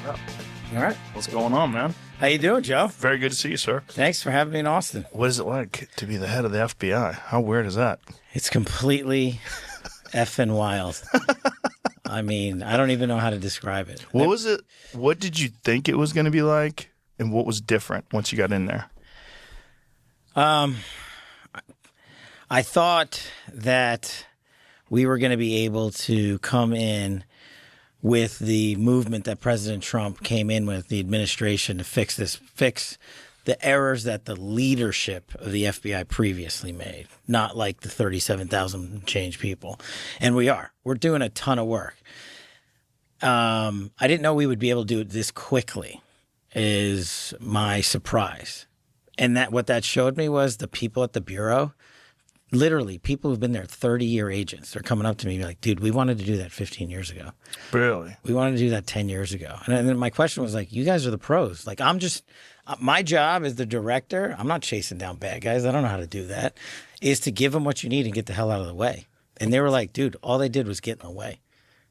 Yeah. All right. What's going on, man? How you doing, Joe? Very good to see you, sir. Thanks for having me in Austin. What is it like to be the head of the FBI? How weird is that? It's completely effing wild. I mean, I don't even know how to describe it. What was it? What did you think it was going to be like, and what was different once you got in there? I thought that we were going to be able to come in with the movement that President Trump came in with, the administration, to fix the errors that the leadership of the FBI previously made, not like the 37,000 change people. And we're doing a ton of work. I didn't know we would be able to do it this quickly is my surprise. And what that showed me was the people at the Bureau, literally people who've been there 30-year agents, they're coming up to me like, dude, we wanted to do that 15 years ago. Really? We wanted to do that 10 years ago. And then my question was like, you guys are the pros. Like, my job as the director, I'm not chasing down bad guys. I don't know how to do that, is to give them what you need and get the hell out of the way. And they were like, dude, all they did was get in the way.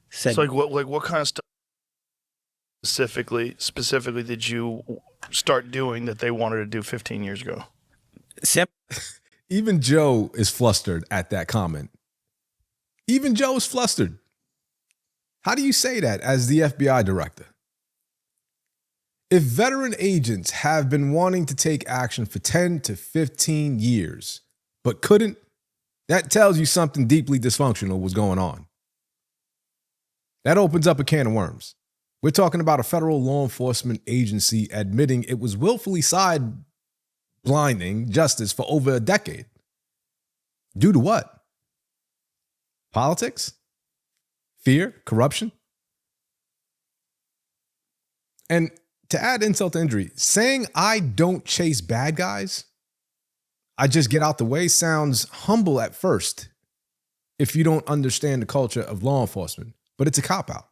So what kind of stuff specifically did you start doing that they wanted to do 15 years ago? Even Joe is flustered at that comment. Even Joe is flustered. How do you say that as the FBI director? If veteran agents have been wanting to take action for 10 to 15 years, but couldn't, that tells you something deeply dysfunctional was going on. That opens up a can of worms. We're talking about a federal law enforcement agency admitting it was willfully side-blinding justice for over a decade. Due to what? Politics? Fear? Corruption? And to add insult to injury, saying I don't chase bad guys, I just get out the way, sounds humble at first if you don't understand the culture of law enforcement, but it's a cop-out.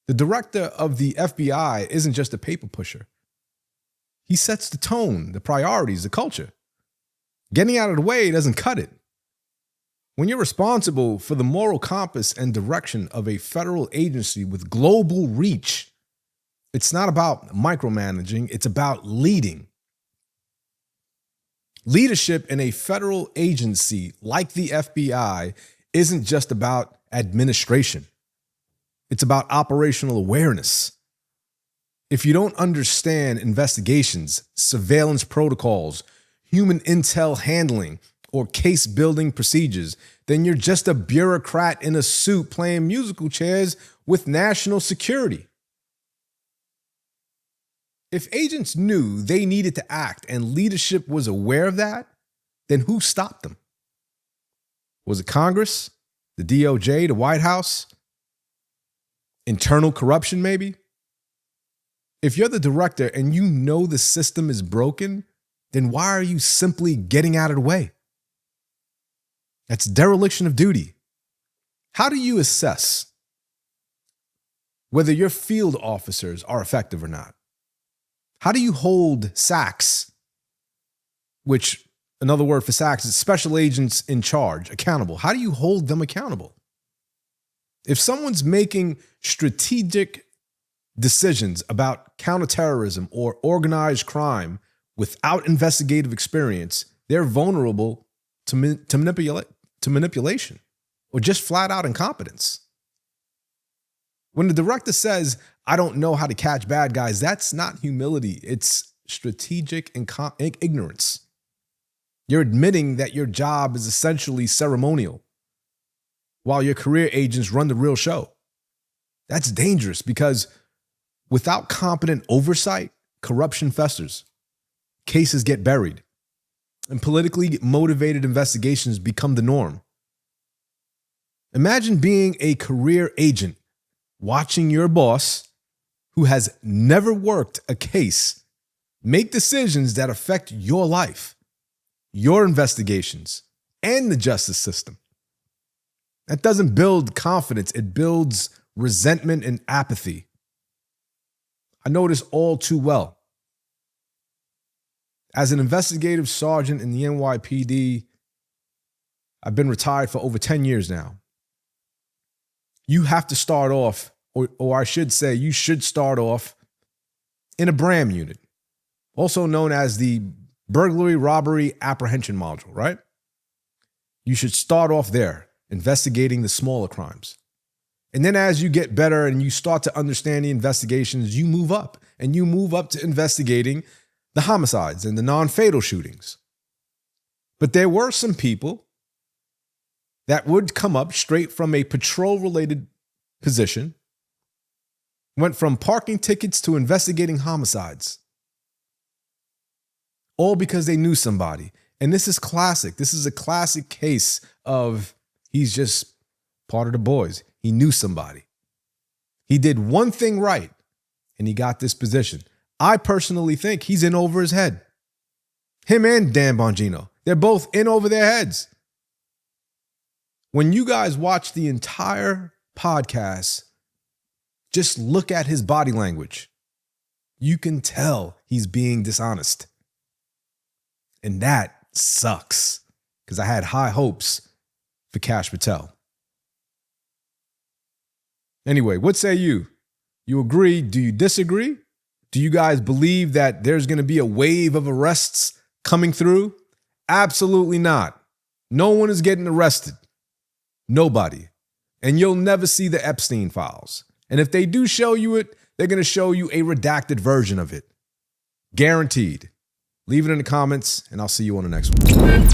The director of the FBI isn't just a paper pusher. He sets the tone, the priorities, the culture. Getting out of the way doesn't cut it. When you're responsible for the moral compass and direction of a federal agency with global reach, it's not about micromanaging, it's about leading. Leadership in a federal agency like the FBI isn't just about administration. It's about operational awareness. If you don't understand investigations, surveillance protocols, human intel handling, or case building procedures, then you're just a bureaucrat in a suit playing musical chairs with national security. If agents knew they needed to act and leadership was aware of that, then who stopped them? Was it Congress, the DOJ, the White House? Internal corruption, maybe? If you're the director and you know the system is broken, then why are you simply getting out of the way? That's dereliction of duty. How do you assess whether your field officers are effective or not? How do you hold SACs, which another word for SACs is special agents in charge, accountable? How do you hold them accountable? If someone's making strategic decisions about counterterrorism or organized crime without investigative experience, they're vulnerable to manipulation or just flat out incompetence. When the director says, I don't know how to catch bad guys, that's not humility. It's strategic ignorance. You're admitting that your job is essentially ceremonial while your career agents run the real show. That's dangerous because without competent oversight, corruption festers, cases get buried, and politically motivated investigations become the norm. Imagine being a career agent watching your boss, who has never worked a case, make decisions that affect your life, your investigations, and the justice system. That doesn't build confidence. It builds resentment and apathy. I know this all too well. As an investigative sergeant in the NYPD, I've been retired for over 10 years now. You have to start off or I should say, you should start off in a BRAM unit, also known as the Burglary Robbery Apprehension Module, right? You should start off there, investigating the smaller crimes. And then as you get better and you start to understand the investigations, you move up, and you move up to investigating the homicides and the non-fatal shootings. But there were some people that would come up straight from a patrol-related position, went from parking tickets to investigating homicides, all because they knew somebody. And this is classic. This is a classic case of he's just part of the boys. He knew somebody. He did one thing right, and he got this position. I personally think he's in over his head. Him and Dan Bongino, they're both in over their heads. When you guys watch the entire podcast, just look at his body language. You can tell he's being dishonest. And that sucks, because I had high hopes for Kash Patel. Anyway, what say you? You agree? Do you disagree? Do you guys believe that there's going to be a wave of arrests coming through? Absolutely not. No one is getting arrested. Nobody. And you'll never see the Epstein files. And if they do show you it, they're going to show you a redacted version of it. Guaranteed. Leave it in the comments, and I'll see you on the next one.